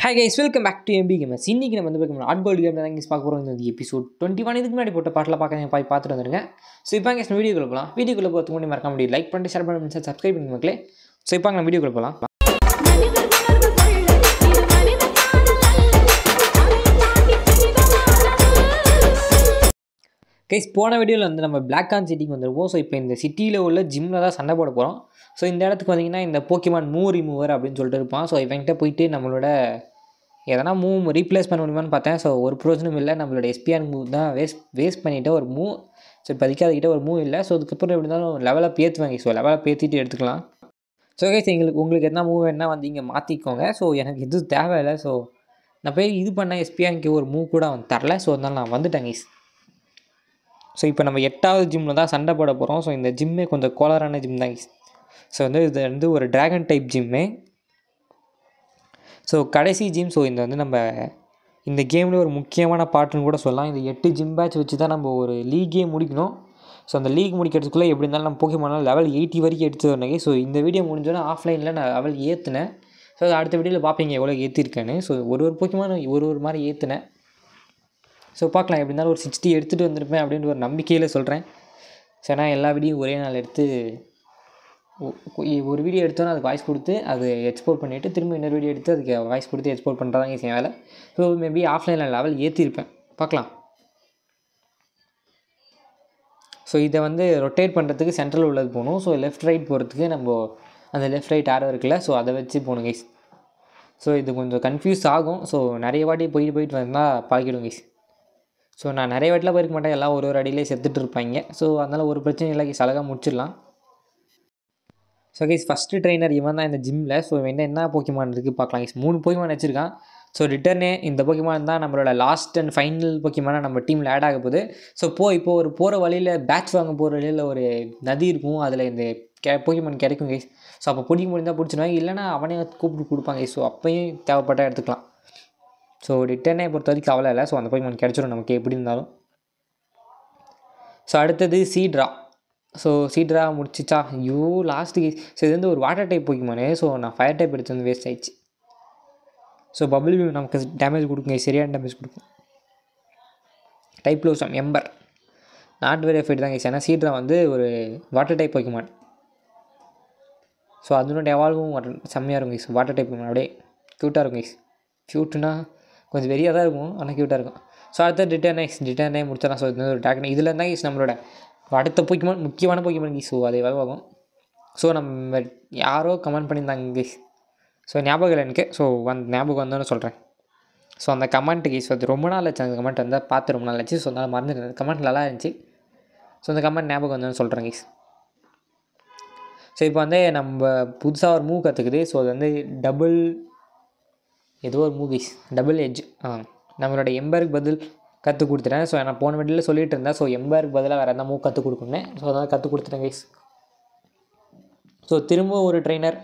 Hi guys, welcome back to MP Gamers. இன்றைக்கி நம்ம வந்து பார்க்க ஆட் கோல்டு கேம் தான் இங்கே பார்க்க போகிறோம். இந்த எபிசோட் 21 இதுக்கு முன்னாடி போட்ட பாட்டில் பார்த்துட்டு வந்துருங்க. ஸோ இப்போ கேஸ் வீடியோக்குள்ள போகலாம். வீடியோக்குள்ளே போகிறதுக்கு முன்னாடி மறக்க முடியும் லைக் பண்ணிட்டு ஷேர் பண்ணி சப்ஸ்கிரைப் பண்ணி மக்களே. ஸோ இப்போ நம்ம வீடியோக்குள்ளே போகலாம். கைஸ், போன வீடியோவில் வந்து நம்ம பிளாக்கான் சிட்டிக்கு வந்துருப்போம். ஸோ இப்போ இந்த சிட்டியில் உள்ள ஜிம்மில் தான் சண்டை போட போகிறோம். ஸோ இந்த இடத்துக்கு வந்தீங்கன்னா இந்த போக்கிமான் ரிமூவர் அப்படின்னு சொல்லிட்டு இருப்பான். ஸோ இவன்கிட்ட போயிட்டு நம்மளோட எதனா ரீப்ளேஸ் பண்ண முடியுமான்னு பார்த்தேன். ஸோ ஒரு ப்ரோஜனும் இல்லை. நம்மளோட எஸ்பிஆர் தான் வேஸ்ட் பண்ணிவிட்டு ஒரு ஸோ இப்போதைக்கு அதுக்கிட்ட ஒரு இல்லை. ஸோ அதுக்கப்புறம் எப்படி இருந்தாலும் லெவலப் ஏற்றுவாங்க. ஸோ லெவலப் ஏற்றிட்டு எடுத்துக்கலாம். ஸோ கைஸ், உங்களுக்கு என்ன வேணால் வந்து இங்கே மாற்றிக்கோங்க. ஸோ எனக்கு எதுவும் தேவையில்லை. ஸோ நான் போய் இது பண்ணேன், எஸ்பிஆருக்கு ஒரு கூட அவன் தரல. ஸோ அதனால் நான் வந்துட்டேன் கைஸ். ஸோ இப்போ நம்ம 8வது ஜிம்மில் தான் சண்டை போட போகிறோம். ஸோ இந்த ஜிம்மே கொஞ்சம் கோளாறான ஜிம் தான் கைஸ். ஸோ வந்து இது வந்து ஒரு ட்ராகன் டைப் ஜிம்மு. ஸோ கடைசி ஜிம். ஸோ இந்த வந்து நம்ம இந்த கேமில் ஒரு முக்கியமான பாட்டுன்னு கூட சொல்லலாம். இந்த 8 ஜிம் பேட்ச் வச்சு தான் நம்ம ஒரு லீக்கே முடிக்கணும். ஸோ அந்த லீக் முடிக்கிறதுக்குள்ளே எப்படி இருந்தாலும் நம்ம போக்கிமான் லெவல் 80 வரைக்கும் எடுத்து வரணும். ஸோ இந்த வீடியோ முடிஞ்சோன்னா ஆஃப்லைனில் நான் லெவல் ஏற்றினேன். ஸோ அடுத்த வீடியோவில் பார்ப்பீங்க எவ்வளோ ஏற்றிருக்கேன்னு. ஸோ ஒரு போக்கிமான் ஒரு மாதிரி ஏற்றினேன். ஸோ பார்க்கலாம், எப்படி இருந்தாலும் ஒரு 60 எடுத்துகிட்டு வந்திருப்பேன் அப்படின்ற ஒரு நம்பிக்கையில் சொல்கிறேன். ஸோ ஏன்னா எல்லா வீடியோவும் ஒரே நாள் எடுத்து ஒரு வீடியோ எடுத்தோன்னா அதுக்கு வாய்ஸ் கொடுத்து அது எக்ஸ்போர்ட் பண்ணிவிட்டு திரும்ப இன்னொரு வீடியோ எடுத்து அதுக்கு வாய்ஸ் கொடுத்து எக்ஸ்போர்ட் பண்ணுறதாங்க என் வேலை. ஸோ மேபி ஆஃப்லைனில் லெவல் ஏற்றிருப்பேன், பார்க்கலாம். ஸோ இதை வந்து ரொட்டேட் பண்ணுறதுக்கு சென்ட்ரல் உள்ளது போகணும். ஸோ லெஃப்ட் ரைட் போகிறதுக்கு நம்ம அந்த லெஃப்ட் ரைட் ஆரோ இருக்குல்ல, ஸோ அதை வச்சு போகணும் கைஸ். ஸோ இது கொஞ்சம் கன்ஃபியூஸ் ஆகும். ஸோ நிறைய வாட்டி போயிட்டு வந்தால் பழகிடும் கைஸ். ஸோ நான் நிறைய வாட்டிலாம் போயிருக்க மாட்டேன், எல்லாம் ஒரு அடியிலே செத்துட்டு இருப்பாங்க. ஸோ அதனால் ஒரு பிரச்சனை இல்லை கைஸ், அழகாக முடிச்சிடலாம். ஸோ கைஸ், ஃபஸ்ட்டு ட்ரெயினர் இவன் தான் இந்த ஜிம்மில். ஸோ இவன் என்ன போக்கிமான் இருக்குது பார்க்கலாம் கைஸ். 3 போக்கிமான் வச்சுருக்கான். ஸோ ரிட்டர்னே இந்த போக்கிமான் தான் நம்மளோட லாஸ்ட் அண்ட் ஃபைனல் போக்கிமானாக நம்ம டீமில் ஆட் ஆக போகுது. ஸோ இப்போ ஒரு போகிற வழியில் பேட்ச் வாங்க போகிற வழியில் ஒரு நதி இருக்கும், அதில் இந்த போக்கிமான் கிடைக்கும் கைஸ். ஸோ அப்போ பிடிக்க முடிந்தால் பிடிச்சிடுவாங்க, இல்லைனா அவனே கூப்பிட்டு கொடுப்பாங்க கைஸ். ஸோ அப்போயும் தேவைப்பட்டால் எடுத்துக்கலாம். ஸோ ரிட்டர்னே பொறுத்த வரைக்கும் கவலை இல்லை. ஸோ அந்த போக்கிமான் கிடச்சிடும் நமக்கு எப்படி இருந்தாலும். ஸோ அடுத்தது சீட்ரா. ஸோ சீட்ரா முடிச்சிச்சா? ஐயோ லாஸ்ட்டு. ஸோ இது வந்து ஒரு வாட்டர் டைப் போக்கிமானு. ஸோ நான் ஃபயர் டைப் எடுத்து வந்து வேஸ்ட் ஆயிடுச்சு. ஸோ பபிள் பீம் நமக்கு டேமேஜ் கொடுக்குங்க, சரியான டேமேஜ் கொடுக்கும். டைப் லோசம் எம்பர் நாட் வெரி எஃபெக்ட் தான் கைஸ். ஏன்னா சீட்ரா வந்து ஒரு வாட்டர் டைப் போக்கிமான். ஸோ அதனோட எவால்வும் செம்மையாக இருக்கும் கைஸ். வாட்டர் டைப் போக்கிமான் அப்படியே க்யூட்டாக இருக்கும் கைஸ். க்யூட்டுனா கொஞ்சம் வெறியாக தான் இருக்கும், ஆனால் க்யூட்டாக இருக்கும். ஸோ அடுத்த ரிட்டர்னே முடிச்சிடலாம். ஸோ இது ஒரு டாக்னி இதில் இருந்தால் கைஸ் நம்மளோட அடுத்த போக்கிமான் முக்கியமான போக்கிமான் கைஸ். ஸோ அது எவ்வளோ. ஸோ நம்ம யாரோ கமெண்ட் பண்ணியிருந்தாங்க கைஸ். ஸோ ஞாபகம் இல்லை எனக்கு. ஸோ ஞாபகம் வந்தோன்னு சொல்கிறேன். ஸோ அந்த கமெண்ட் கைஸ் அது ரொம்ப நாள் ஆச்சு. அந்த கமெண்ட் வந்து பார்த்து ரொம்ப நாள் ஆச்சு. ஸோ அதனால் மறந்துட்டு கமெண்ட் நல்லா இருந்துச்சு. ஸோ அந்த கமெண்ட் ஞாபகம் வந்தோன்னு சொல்கிறேன் கைஸ். ஸோ இப்போ வந்து நம்ம புதுசாக ஒரு கற்றுக்குது. ஸோ அது வந்து டபுள் ஏதோ ஒரு கைஸ், டபுள் எட்ஜ். நம்மளோட எம்பருக்கு பதில் கற்றுக் கொடுத்துட்டேன். ஸோ நான் போன வீடியோவில் சொல்லிட்டு இருந்தேன். ஸோ எம்பருக்கு பதிலாக வேறு எந்த கற்றுக் கொடுக்கணும். ஸோ அதனால் கற்றுக் கொடுத்துட்டேன் கைஸ். ஸோ திரும்ப ஒரு ட்ரெயினர்.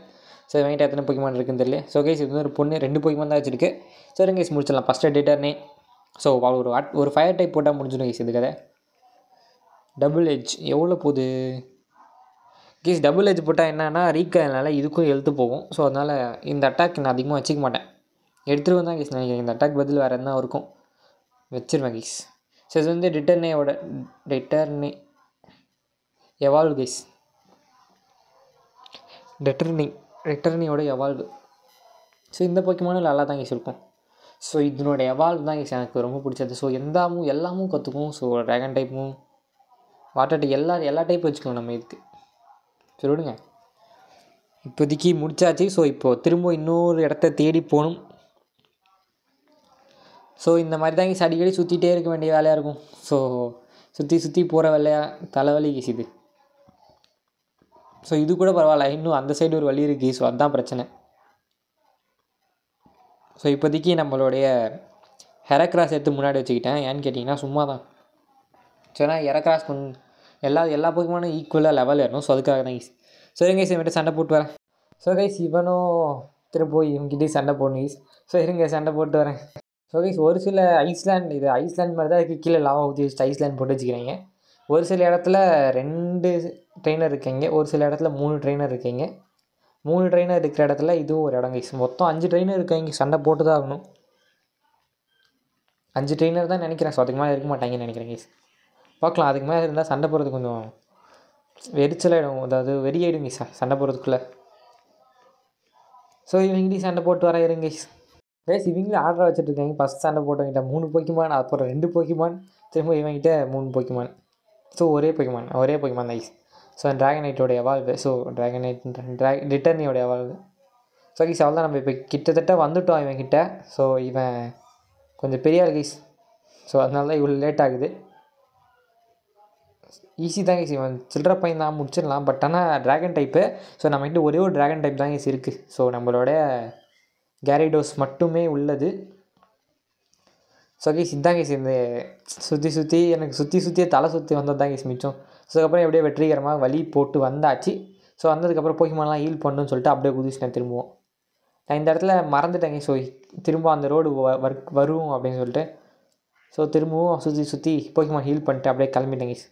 ஸோ வாங்கிட்டு எத்தனை போக்கிமான் இருக்குன்னு தெரியல. ஸோ கைஸ் இது வந்து ஒரு பொண்ணு 2 போக்கிமான் தான் வச்சுருக்கு. சரி கைஸ் முடிச்சிடலாம். ஃபஸ்ட்டு ரிட்டர்னே. ஸோ ஒரு ஃபயர் டைப் போட்டால் முடிஞ்சிடும் கைஸ் இது கதை. டபுள் எட்ஜ் எவ்வளோ போகுது கைஸ்? டபுள் எட்ஜ் போட்டால் என்னன்னா ரீக்காதனால இதுக்கும் எழுத்து போகும். ஸோ அதனால் இந்த அட்டாக் நான் அதிகமாக வச்சுக்க மாட்டேன், எடுத்துகிட்டு வந்தால் கைஸ் நினைக்கிறேன். இந்த அட்டாக் பதில் வேறு என்ன இருக்கும் வச்சிருவேன் கைஸ். ஸோ இது வந்து ரிட்டர்னே எவால்வ் கைஸ். ரிட்டர்னியோட எவால்வ். ஸோ இந்த போக்கிமானும் நல்லா தான் கைஸ் இருக்கும். ஸோ இதனோட எவால்வ் தான் கைஸ் எனக்கு ரொம்ப பிடிச்சது. ஸோ எல்லாமும் கற்றுக்கும். ஸோ ட்ராகன் டைப்பும் வாட்டர் டைப் எல்லா டைப்பும் வச்சுக்கலாம் நம்ம இதுக்கு. சரி விடுங்க, இப்போதைக்கு முடிச்சாச்சு. ஸோ இப்போது திரும்ப இன்னொரு இடத்த தேடி போகணும். ஸோ இந்த மாதிரி தான் கைஸ் அடிக்கடி சுற்றிட்டே இருக்க வேண்டிய வேலையாக இருக்கும். ஸோ சுற்றி போகிற வேலையாக தலைவலி கைஸ் இது. ஸோ இது கூட பரவாயில்ல, இன்னும் அந்த சைடு ஒரு வழி இருக்குது. ஸோ அதுதான் பிரச்சனை. ஸோ இப்போதைக்கு நம்மளுடைய ஹெரக்ராஸ் எடுத்து முன்னாடி வச்சுக்கிட்டேன். ஏன்னு கேட்டிங்கன்னா சும்மா தான். ஸோ ஏன்னா ஹெரக்ராஸ் எல்லா போக்கிமானும் ஈக்குவலாக லெவல் ஏறணும். ஸோ அதுக்காக தான் கைஸ். சரி கைஸ் இவன்கிட்ட சண்டை போட்டு வரேன். ஸோ கைஸ் இவனும் திரும்ப போய் இவங்கிட்டே சண்டை போடணும் கைஸ். ஸோ இருங்க சண்டை போட்டு வரேன். ஸோ கைஸ் ஒரு சில ஐஸ்லேண்ட் மாதிரி தான் இருக்குது. கீழே லாவா ஊற்றி வச்சுட்டு ஐஸ்லேண்ட் போட்டு வச்சுக்கிறீங்க. ஒரு சில இடத்துல 2 ட்ரெயினர் இருக்கீங்க, ஒரு சில இடத்துல 3 ட்ரெயினர் இருக்கீங்க. 3 ட்ரெயினர் இருக்கிற இடத்துல இதுவும் ஒரு இடம் கைஸ். மொத்தம் 5 ட்ரெயினர் இருக்காங்க. சண்டை போட்டு தான் ஆகணும். 5 ட்ரெயினர் தான் நினைக்கிறேன். ஸோ அதுக்கு மேலே இருக்க மாட்டாங்கன்னு நினைக்கிறேன் கைஸ். பார்க்கலாம். அதுக்கு மேலே இருந்தால் சண்டை போடுறது கொஞ்சம் வெறிச்சலாகிடும். அதாவது வெறியாயிடும் கைஸ் சண்டை போடுறதுக்குள்ளே. ஸோ இவங்களையும் சண்டை போட்டு வர இருங்க கைஸ். இவங்களும் ஆர்டராக வச்சுட்ருக்காங்க. ஃபஸ்ட் சண்டை போட்டவங்கிட்ட 3 போக்கிமான், அப்புறம் 2 போக்கிமான், திரும்ப இவங்கிட்ட 3 போக்கிமான். ஸோ ஒரே போக்கிமான் தான் கைஸ். ஸோ ட்ராகனைட்டோடைய எவால்வு. ஸோ ரிட்டர்னியோடைய எவால்வு. ஸோ கைஸ் அவள் தான் நம்ம இப்போ கிட்டத்தட்ட வந்துவிட்டோம் இவன்கிட்ட. ஸோ இவன் கொஞ்சம் பெரிய ஆள் கைஸ். ஸோ அதனால தான் இவ்வளோ லேட் ஆகுது. ஈஸி தான் கைஸ். இவன் சில்லற பையன் தான், முடிச்சிடலாம். பட் ஆனால் ட்ராகன் டைப்பு. ஸோ நம்மகிட்ட ஒரே ஒரு ட்ராகன் டைப் தான் கைஸ் இருக்குது. ஸோ நம்மளோட கேரிடோஸ் மட்டுமே உள்ளது. ஸோ கைஸ் இதான் கைஸ் இந்த சுற்றியே தலை சுற்றி வந்தது தான் கைஸ் மிச்சம். ஸோ அதுக்கப்புறம் எப்படியே வெற்றிகரமாக வழி போட்டு வந்தாச்சு. ஸோ வந்ததுக்கப்புறம் போக்கிமான்லாம் ஹீல் பண்ணுன்னு சொல்லிட்டு அப்படியே குதிச்சிட்டேன் திரும்பவும். நான் இந்த இடத்துல மறந்துட்டேங்க. ஸோ திரும்ப அந்த ரோடு வரும் அப்படின்னு சொல்லிட்டு ஸோ திரும்பவும் சுற்றி போக்கிமான் ஹீல் பண்ணிட்டு அப்படியே கிளம்பிட்டேன் கைஸ்.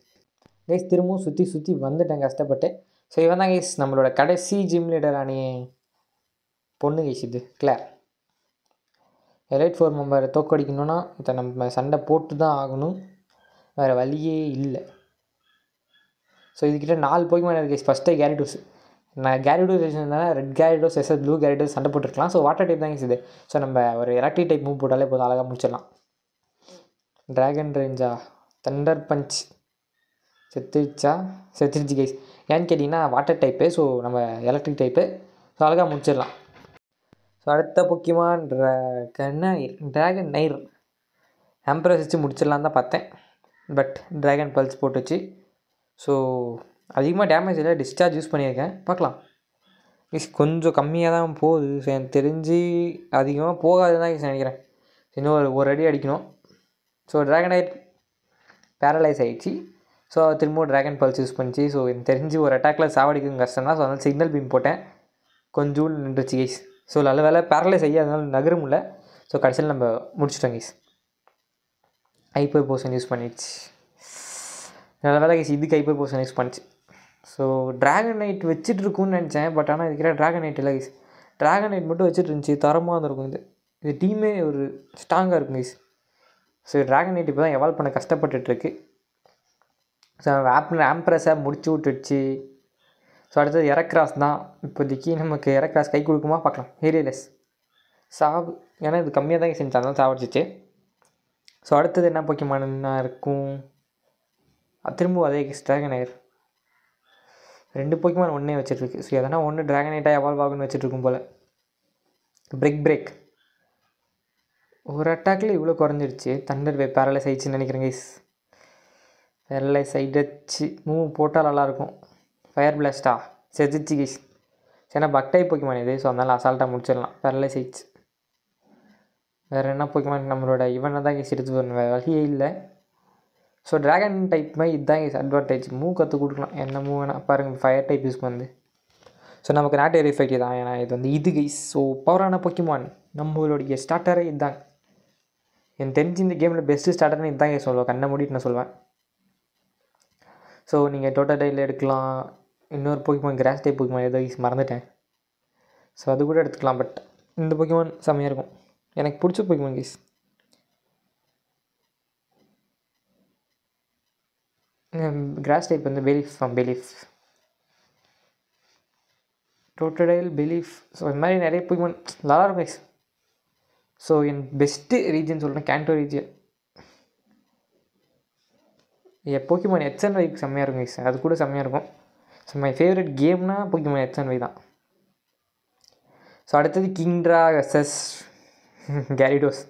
திரும்பவும் சுற்றி வந்துட்டேன் கஷ்டப்பட்டு. ஸோ இவன் தான் கைஸ் நம்மளோட கடைசி ஜிம் லீடரானே பொண்ணு கைஸ். இது கிளார். எலைட் 4 மெம்பரை தோக்கடிக்கணுன்னா இதை நம்ம சண்டை போட்டு தான் ஆகணும். வேறு வழியே இல்லை. ஸோ இதுக்கிட்ட 4 போக்கிமான் இருக்குது கைஸ். ஃபஸ்ட்டே கேரிடோஸ். நான் கேரிடோஸ் வச்சுருந்தேன்னா ரெட் கேரிடோஸ் எஸ்எஸ் ப்ளூ கேரிடோஸ் சண்டை போட்டுருக்கலாம். ஸோ வாட்டர் டைப் தான் கைஸ் இது. ஸோ நம்ம ஒரு எலக்ட்ரிக் டைப் மூவ் போட்டாலே போதும், அழகாக முடிச்சிடலாம். ட்ராகன் ரேஞ்சா, தண்டர் பஞ்ச் செத்துருச்சு கைஸ். ஏன்னு கேட்டிங்கன்னா வாட்டர் டைப்பு. ஸோ நம்ம எலக்ட்ரிக் டைப்பு. ஸோ அழகாக முடிச்சிடலாம். ஸோ அடுத்த போக்கிமான் ட்ராகன் நைர். ஆம்ப்ரஸ் வச்சு முடிச்சிடலாம் தான் பார்த்தேன். பட் ட்ராகன் பல்ஸ் போட்டுச்சு. ஸோ அதிகமாக டேமேஜ் இல்லை, டிஸ்சார்ஜ் யூஸ் பண்ணியிருக்கேன். பார்க்கலாம். கொஞ்சம் கம்மியாக தான் போகுது. ஸோ எனக்கு தெரிஞ்சு அதிகமாக போகாது தான் நினைக்கிறேன். இன்னும் ஒரு அடி அடிக்கணும். ஸோ ட்ராகன் நைட் பேரலைஸ் ஆகிடுச்சு. ஸோ திரும்பவும் ட்ராகன் பல்ஸ் யூஸ் பண்ணிச்சு. ஸோ எனக்கு தெரிஞ்சு ஒரு அட்டாக்கில் சாவடிக்கும் கஷ்டம் தான். ஸோ அதனால் சிக்னல் பீம் போட்டேன். கொஞ்சம் நின்றுச்சு கைஸ். ஸோ நல்ல வேலை பேரலைஸ் ஆகி அதனால் நகரும் இல்லை. ஸோ கடைசியில் நம்ம முடிச்சிட்டோம் கைஸ். ஹைப்பர் போர்ஷன் யூஸ் பண்ணிடுச்சு. நல்ல வேலை கைஸ் இதுக்கு ஹைப்பர் போர்ஷன் யூஸ் பண்ணிச்சு. ஸோ ட்ராகன் நைட் வச்சுட்டு இருக்குன்னு நினச்சேன். பட் ஆனால் இதுக்கிட்ட ட்ராகன் நைட் இல்லை கைஸ். ட்ராகன் நைட் மட்டும் வச்சுட்டு இருந்துச்சு. தரமாக இருந்திருக்கும். இது டீமே ஒரு ஸ்ட்ராங்காக இருக்கும் கைஸ். ஸோ ட்ராகன் நைட் இப்போ தான் எவால்வ் பண்ண கஷ்டப்பட்டுருக்கு. ஸோ ஆம்ப்ரஸை முடிச்சு விட்டுடுச்சு. ஸோ அடுத்தது எரக்ராஸ் தான். இப்போதைக்கு நமக்கு எரக்ராஸ் கை கொடுக்குமா பார்க்கலாம். ஏரியலஸ் சாவு. ஏன்னா இது கம்மியாக தான் செஞ்சாலும் சாவடிச்சிச்சு. ஸோ அடுத்தது என்ன போக்கிமானா இருக்கும்? திரும்பவும் அதே ட்ராகன் நைர். 2 போக்கிமான் ஒன்றே வச்சுட்ருக்கு. ஸோ எதனா ஒன்று ட்ராகன் நைட்டாக எவால்வ் ஆகுன்னு வச்சுட்ருக்கும் போல். பிரேக் ஒரு அட்டாக்கில் இவ்வளோ குறைஞ்சிடுச்சு. தண்டர் வே பேரலைஸ் ஆகிடுச்சின்னு நினைக்கிறேன் கைஸ். பேரலைஸ் ஆகிடுச்சு. மூவ் போட்டால் நல்லாயிருக்கும். ஃபயர் பிளாஸ்டா செத்துச்சு கைஸ். ஏன்னா பக்டை போக்கிமான் இது. ஸோ அதனால் அசால்ட்டாக முடிச்சிடலாம். பேரலைஸ் ஆகிடுச்சு. வேறு என்ன போக்கிமான் நம்மளோட இவனை தான் கைஸ் எடுத்து வரணும். வேறு வழியே இல்லை. ஸோ ட்ராகன் டைப் மாதிரி இதுதான் கைஸ் அட்வான்டேஜ். மூவ் கற்றுக் கொடுக்கலாம். என்ன மூவ் வேணால் பாருங்கள். ஃபயர் டைப் யூஸ் பண்ணுது. ஸோ நமக்கு நாட் எரிஃபெக்ட் தான். ஏன்னா இது வந்து இது கைஸ். ஸோ பவரான போக்கிமான் நம்மளுடைய ஸ்டார்டரே இதுதான். எனக்கு தெரிஞ்சு இந்த கேமில் பெஸ்ட்டு ஸ்டார்டர்னு இதுதான் கைஸ் சொல்லுவேன். கண்ணை மூடிட்டு நான் சொல்லுவேன். ஸோ நீங்கள் டோட்டடைல் எடுக்கலாம். இன்னொரு போக்கிமான் கிராஸ் டைப் போக்கிமான் ஏதோ மறந்துட்டேன். ஸோ அது கூட எடுத்துக்கலாம். பட் இந்த போக்கிமான் செம்மையாக இருக்கும். எனக்கு பிடிச்ச போக்கிமான் கைஸ். கிராஸ் டைப் வந்து பெலீஃப் டோட்டடைல் பெலீஃப். ஸோ இந்த மாதிரி நிறைய போக்கிமான் நல்லாயிருக்கும் கைஸ். ஸோ என் பெஸ்ட்டு ரீஜன் சொல்கிறேன் கேண்டோ ரீஜன். போக்கிமான் எக்ஸ்என்ஒய் செம்மையாக இருக்கும் கைஸ். அது கூட செம்மையாக இருக்கும். ஸோ மை ஃபேவரட் கேம்னா போக்கிமான் எக்ஸ்என்ஒய் தான். ஸோ அடுத்தது Kingdra versus Gyarados.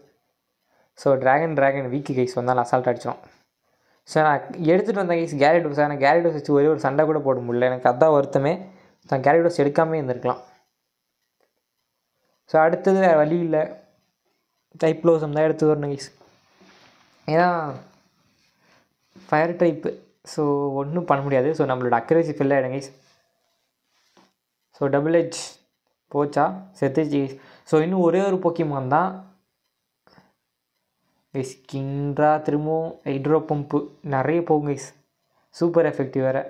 So dragon weak guys வந்தாலும் அசால்ட் அடிச்சிடும். ஸோ நான் எடுத்துகிட்டு வந்தேன் கைஸ் கேரிடோஸ். ஆனால் கேரிடோஸ் வச்சு ஒரே ஒரு சண்டை கூட போட முடியல. எனக்கு அதான் வருத்தமே. நான் கேரிடோஸ் எடுக்காமே இருந்திருக்கலாம். ஸோ அடுத்தது வேறு வழி இல்லை. டைப்ளோசம் தான் எடுத்து வரணும் கைஸ். ஏன்னா ஃபயர் டைப்பு. ஸோ ஒன்றும் பண்ண முடியாது. ஸோ நம்மளோட அக்யூரசி ஃபில் ஆகிடும் கைஸ். ஸோ டபுள் எட்ஜ் போச்சா செத்துச்சு கைஸ். ஸோ இன்னும் ஒரே ஒரு போக்கிமான் தான் கைஸ். கிங்ட்ரா திரும்பவும் ஹைட்ரோ பம்பு நிறைய போகும் கைஸ். சூப்பர் எஃபெக்டிவ் வேறு.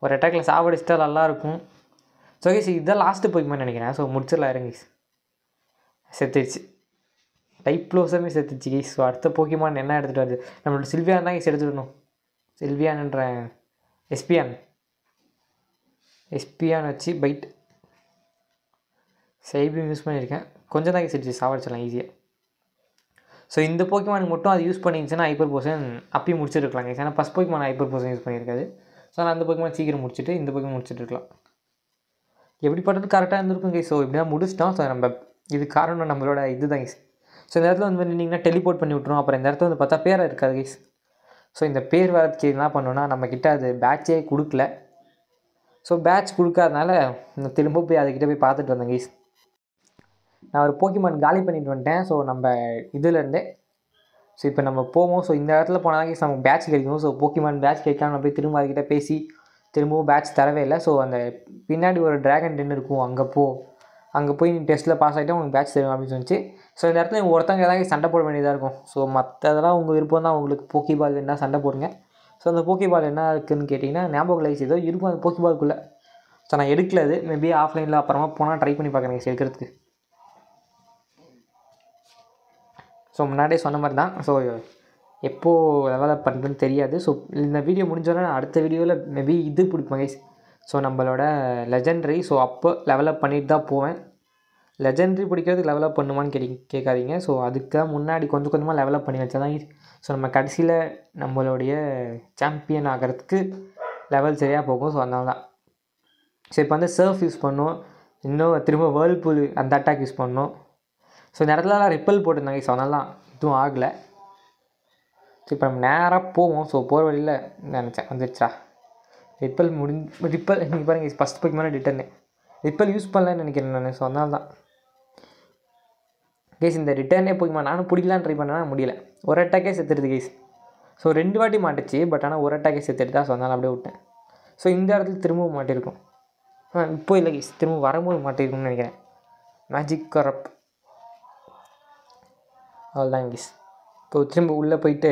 ஒரு அட்டாக்கில் சாவடிச்சிட்டா நல்லாயிருக்கும். ஸோ கைஸ் இதுதான் லாஸ்ட்டு போய்க்குமான்னு நினைக்கிறேன். ஸோ முடிச்சிடலாம் இருங்க கைஸ். செத்துடுச்சு, டைப்ளோசமே செத்துச்சு கைஸ். ஸோ அடுத்த போக்கிமான் என்ன எடுத்துகிட்டு வருது? நம்மளோட சில்வியான் தான் கைஸ் எடுத்துடணும். சில்வியான்ன்ற எஸ்பியான் வச்சு பைட் சைபீம் யூஸ் பண்ணியிருக்கேன். கொஞ்சம் தான் கைஸ் எடுத்து சாவடிச்சிடலாம் ஈஸியாக. ஸோ இந்த போக்கிமானுக்கு மட்டும் அது யூஸ் பண்ணிருந்துச்சுன்னா ஹைப்பர் போஷன் அப்பயும் முடிச்சிருக்கலாம் கைஸ். ஏன்னா first Pokemon hyper potion use பண்ணியிருக்காது. ஸோ நான் அந்த போக்கிமான் சீக்கிரம் முடிச்சுட்டு இந்த போக்கிமான் முடிச்சுட்டு இருக்கலாம். எப்படி பண்ணுறது கரெக்டாக இருந்திருக்கும் கைஸ். ஸோ இப்படி தான் முடிச்சிட்டோம். ஸோ நம்ம இது காரணம் நம்மளோட இது தான் கைஸ். ஸோ இந்த இடத்துல வந்து நின்னிங்கன்னா டெலிபோர்ட் பண்ணி விட்ருவோம். அப்புறம் இந்த இடத்துல வந்து பார்த்தா பேராக இருக்காது கைஸ். ஸோ இந்த பேர் வரதுக்கு என்ன பண்ணோன்னா நம்மக்கிட்ட அது பேட்சே கொடுக்கல. ஸோ பேட்ச் கொடுக்காதனால நான் திரும்ப போய் அதுக்கிட்ட போய் பார்த்துட்டு வந்தேன் கைஸ். நான் ஒரு போக்கிமான் காலி பண்ணிட்டு வந்துட்டேன். ஸோ நம்ம இதுலேருந்தே ஸோ இப்போ நம்ம போவோம். ஸோ இந்த இடத்துல போனால் கைஸ் நமக்கு பேட்ச் கிடைக்கும். ஸோ போக்கிமான் பேட்ச் கிடைக்காம நம்ம போய் திரும்ப அதுக்கிட்ட பேசி திரும்பவும் பேட்ச் தரவே இல்லை. ஸோ அந்த பின்னாடி ஒரு ட்ராகன் டென் இருக்கும், அங்கே போய் நீ டெஸ்ட்டில் பாஸ் ஆகிட்டா உங்களுக்கு பேட்ச் தரும் அப்படின்னு சொன்னிச்சு. ஸோ இந்த இடத்துல ஒருத்தங்க தான் சண்டை போட வேண்டியதாக இருக்கும். ஸோ மற்றதெல்லாம் உங்கள் விருப்பம் தான். உங்களுக்கு போக்கிபால் என்ன சண்டை போடுங்க. ஸோ அந்த போக்கிபால் என்ன இருக்குதுன்னு கேட்டிங்கன்னா ஞாபகம் லைஸ் ஏதோ இருக்கும் அந்த போக்கிபாலுக்குள்ளே. ஸோ நான் எடுக்கல, அது மேபி ஆஃப்லைனில் அப்புறமா போனால் ட்ரை பண்ணி பார்க்குறேன் கைஸ் எடுக்கிறதுக்கு. ஸோ முன்னாடியே சொன்ன மாதிரி தான். ஸோ எப்போது டெவலப் பண்ணுறதுன்னு தெரியாது. ஸோ இந்த வீடியோ முடிஞ்சோன்னா நான் அடுத்த வீடியோவில் மேபி இது பிடிப்பேன் கைஸ். ஸோ நம்மளோட லெஜெண்டரி. ஸோ அப்போ லெவலப் பண்ணிட்டு தான் போவேன். லெஜெண்டரி பிடிக்கிறதுக்கு லெவலப் பண்ணுமான்னு கேட்காதீங்க. ஸோ அதுக்கு முன்னாடி கொஞ்சம் கொஞ்சமாக லெவலப் பண்ணி வச்சா தான் ஸோ நம்ம கடைசியில் நம்மளுடைய சாம்பியன் ஆகிறதுக்கு லெவல் சரியாக போகும். ஸோ அதனால தான். ஸோ இப்போ வந்து சர்ஃப் யூஸ் பண்ணோம், இன்னும் திரும்ப வேர்ல்பூல் அந்த அட்டாக் யூஸ் பண்ணோம். ஸோ இந்த இடத்துலலாம் ரிப்பல் போட்டிருந்தாங்க. ஸோ அதனால தான் இதுவும் ஆகலை. ஸோ இப்போ நம்ம நேராக போவோம். ஸோ போகிற வழியில் நினச்சேன் வந்துடுச்சா ரிப்பல் நீங்கள் பாருங்கள் ஃபஸ்ட் போய்க்குமான ரிப்பல் யூஸ் பண்ணலன்னு நினைக்கிறேன் நான். ஸோ அதனால தான் கேஸ் இந்த ரிட்டர்னே போய்க்குமா நானும் பிடிக்கலான்னு ட்ரை பண்ணேன்னா முடியல. ஒரு அட்டாக்கே செத்துடுது கேஸ். ஸோ 2 வாட்டி மாட்டுச்சு, பட் ஆனால் ஒரு அட்டாக்கே செத்துடுதா. ஸோ அதனால் அப்படியே விட்டேன். ஸோ இந்த இடத்துல திரும்பவும் மாட்டியிருக்கும். இப்போ இல்லை கேஸ், திரும்ப வரும்போது மாட்டியிருக்கும்னு நினைக்கிறேன். மேஜிக் கரப் அவ்வளோதான் கேஸ். இப்போ திரும்ப உள்ளே போயிட்டு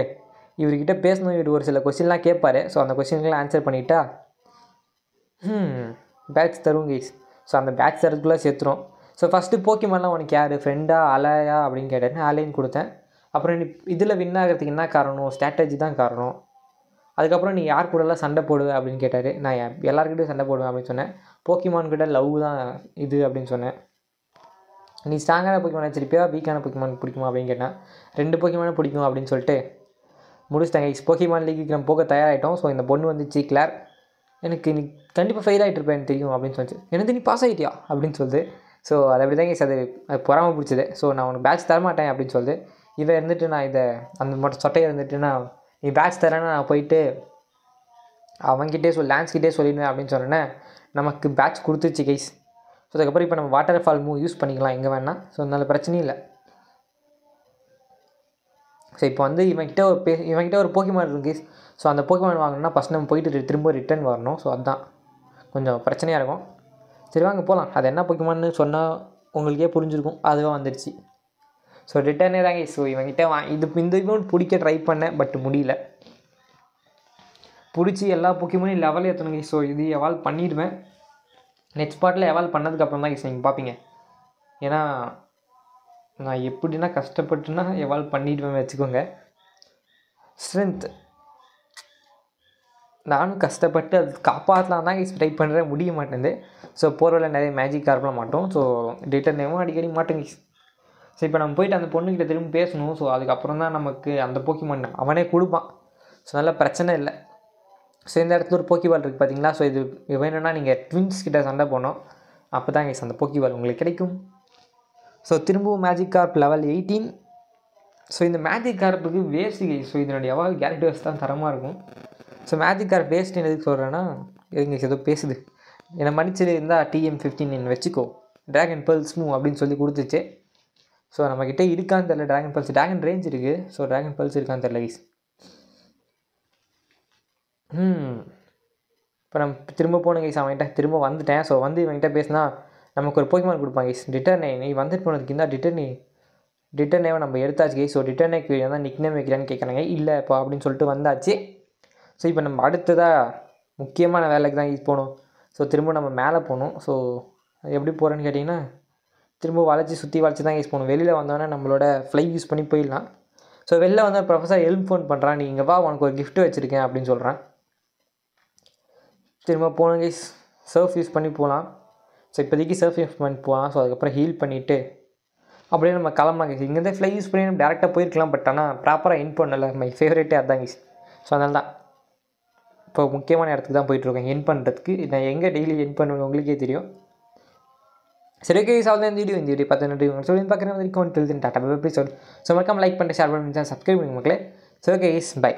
இவர்கிட்ட பேசணும். இவர் ஒரு சில கொஸ்டின்லாம் கேட்பார். ஸோ அந்த கொஸ்டின்லாம் ஆன்சர் பண்ணிட்டா பேட்ச் தரும் கேஸ். ஸோ அந்த பேட்ச் தரதுக்குள்ளே சேர்த்துரும். ஸோ ஃபஸ்ட்டு போக்கிமான்லாம் உனக்கு யார் ஃப்ரெண்டா அலையா அப்படின்னு கேட்டேன். அலைன்னு கொடுத்தேன். அப்புறம் நீ இதில் வின் ஆகிறதுக்கு என்ன காரணம்? ஸ்ட்ராட்டஜி தான் காரணம். அதுக்கப்புறம் நீ யார் கூடலாம் சண்டை போடுவேன் அப்படின்னு கேட்டார். நான் எல்லாருக்கிட்டையும் சண்டை போடுவேன் அப்படின்னு சொன்னேன். போக்கிமான் கிட்ட லவ் தான் இது அப்படின்னு சொன்னேன். நீ ஸ்ட்ராங்கான போக்கிமான் வச்சிருப்பியா வீக்கான போக்கிமான் பிடிக்குமா அப்படின்னு கேட்டேன். 2 போக்கிமானும் பிடிக்கும் அப்படின்னு சொல்லிட்டு முடிச்சிட்டாங்க. போக்கிமான் லீக்கு நம்ம போக தயாராகிட்டோம். ஸோ இந்த பொண்ணு வந்துச்சு கிளார். எனக்கு நீ கண்டிப்பாக ஃபெயில் ஆகிட்டு இருப்பேன் தெரியும் அப்படின்னு சொல்லிச்சு. எனக்கு நீ பாஸ் ஆகிட்டியா அப்படின்னு சொல்லுது. ஸோ அது அப்படி தான் அது பொறாமல் பிடிச்சது. ஸோ நான் உனக்கு பேட்ச் தரமாட்டேன் அப்படின்னு சொல்லுது. இவன் இருந்துட்டு நான் இதை அந்த மட்டும் சொட்டையை இருந்துட்டு நான் நீ பேட்ச் தரேன்னா நான் போயிட்டு அவன்கிட்டே லான்ஸ்கிட்டே சொல்லிடுவேன் அப்படின்னு சொன்னேன்னே நமக்கு பேட்ச் கொடுத்துச்சு கைஸ். ஸோ அதுக்கப்புறம் இப்போ நம்ம வாட்டர் ஃபால் மூவ் யூஸ் பண்ணிக்கலாம் எங்கே வேணால். ஸோ அதனால பிரச்சனையும் இல்லை. ஸோ இப்போ வந்து இவன்கிட்ட ஒரு போக்கிமான் இருக்குது கைஸ். ஸோ அந்த போக்கிமான் வாங்கணும்னா ஃபஸ்ட் நம்ம போயிட்டு திரும்ப ரிட்டர்ன் வரணும். ஸோ அதுதான் கொஞ்சம் பிரச்சனையாக இருக்கும். சரி வாங்க போகலாம். அது என்ன போக்கிமான்னு சொன்னால் உங்களுக்கே புரிஞ்சிருக்கும். அதுவாக வந்துடுச்சு. ஸோ ரிட்டர்னே தாங்க. ஸோ இவன்கிட்ட இந்த இவன் பிடிக்க ட்ரை பண்ணேன், பட் முடியல. பிடிச்சி எல்லா போக்கிமானையும் லெவல் ஏற்றணுங்க. ஸோ இது எவால்வ் பண்ணிடுவேன். நெக்ஸ்ட் பார்ட்டில் எவால்வ் பண்ணதுக்கப்புறம் தான் நீங்கள் பார்ப்பீங்க. ஏன்னா நான் எப்படின்னா கஷ்டப்பட்டுன்னா எவால்வ் பண்ணிடுவேன் வச்சுக்கோங்க. ஸ்ட்ரென்த் நானும் கஷ்டப்பட்டு அது காப்பாற்றலாம் தான் ட்ரை பண்ணுறேன், முடிய மாட்டேங்குது. ஸோ போர்வெல்லாம் நிறைய மேஜிக் கார்ப்லாம் மாட்டோம். ஸோ ரிட்டர்னேவும் அடிக்கடி மாட்டோங்க. ஸோ இப்போ நம்ம போயிட்டு அந்த பொண்ணுக்கிட்ட திரும்ப பேசணும். ஸோ அதுக்கப்புறம் தான் நமக்கு அந்த போக்கிமான் அவனே கொடுப்பான். ஸோ நல்ல பிரச்சனை இல்லை. ஸோ இந்த இடத்துல ஒரு போக்கிபால் இருக்குது பார்த்தீங்களா. ஸோ இது வேணும்னா நீங்கள் ட்வின்ஸ் கிட்ட சண்டை போடணும். அப்போ தான் அந்த போக்கிபால் உங்களுக்கு கிடைக்கும். ஸோ திரும்பவும் மேஜிக் கார்ப் லெவல் 18. ஸோ இந்த மேஜிக் கார்ப்புக்கு வேஸ்ட் கை. ஸோ இதனுடைய எவால் கேரக்டர்ஸ் தான் தரமாக இருக்கும். ஸோ மேஜிக் கார்ப் வேஸ்ட்டுன்னு எதுக்கு சொல்கிறேன்னா எதுங்க ஏதோ பேசுது என்னை மன்னிச்சது இருந்தால் TM15 வச்சுக்கோ ட்ராகன் பல்ஸ் மூவ் அப்படின்னு சொல்லி கொடுத்துச்சு. ஸோ நம்மக்கிட்ட இருக்கான்னு தெரில ட்ராகன் பல்ஸ். ட்ராகன் ரேஞ்ச் இருக்குது. ஸோ ட்ராகன் பல்ஸ் இருக்கான்னு தெரில கைஸ். இப்போ நம்ம திரும்ப போகணும் கைஸ். அவன்கிட்ட திரும்ப வந்துட்டேன். ஸோ வந்து இவன்கிட்ட பேசினா நமக்கு ஒரு போக்கிமான் கொடுப்பாங்க கைஸ். ரிட்டர்னே நீ வந்துட்டு போனதுக்கு இருந்தால் ரிட்டர்னேவை நம்ம எடுத்தாச்சு கைஸ். ஸோ ரிட்டர்னேக்கு தான் நிக்னேம் வைக்கிறான்னு கேட்குறாங்க. இல்லை இப்போ அப்படின்னு சொல்லிட்டு வந்தாச்சு. ஸோ இப்போ நம்ம அடுத்ததாக முக்கியமான வேலைக்கு தான் யூஸ் போகணும். ஸோ ஸோ திரும்ப நம்ம மேலே போகணும். ஸோ அது எப்படி போகிறேன்னு கேட்டிங்கன்னா திரும்ப சுற்றி வளைச்சி தான் யூஸ் பண்ணணும். வெளியில் வந்தோடனே நம்மளோட ஃப்ளை யூஸ் பண்ணி போயிடலாம். ஸோ வெளில வந்து ப்ரொஃபஸர் ஹெல்ப் ஃபோன் பண்ணுறான், நீ இங்கே வா உனக்கு ஒரு கிஃப்ட் வச்சுருக்கேன் அப்படின்னு சொல்கிறேன். திரும்ப போகணும் கைஸ், சர்ஃப் யூஸ் பண்ணி போகலாம். ஸோ இப்போதைக்கு சர்ஃப் யூஸ் பண்ணி போகலாம். ஸோ அதுக்கப்புறம் ஹீல் பண்ணிவிட்டு அப்படியே நம்ம கிளம்பலாம் கைஸ். இங்கேருந்து ஃப்ளை யூஸ் பண்ணி நம்ம டேரெக்டாக போயிருக்கலாம். பட் ஆனால் ப்ராப்பராக என் பண்ணல. மை ஃபேவரேட்டே அதுதான் கைஸ். ஸோ அதனால தான் இப்போ முக்கியமான இடத்துக்கு தான் போயிட்டுருக்கேன் என் பண்ணுறதுக்கு. நான் எங்கே டெய்லி என் பண்ணுவேன் உங்களுக்கே தெரியும். சரி ஓகே கைஸ், அவ்வளோ இந்த வீடியோ பார்த்து நன்றி. சொல்லி பார்க்குறேன் வரைக்கும் டாட்டா பை. ஸோ மறக்காம லைக் பண்ணிட்டு ஷேர் பண்ணி சப்ஸ்கிரைப் பண்ணுங்க மக்களே. சரி ஓகே கைஸ், பை.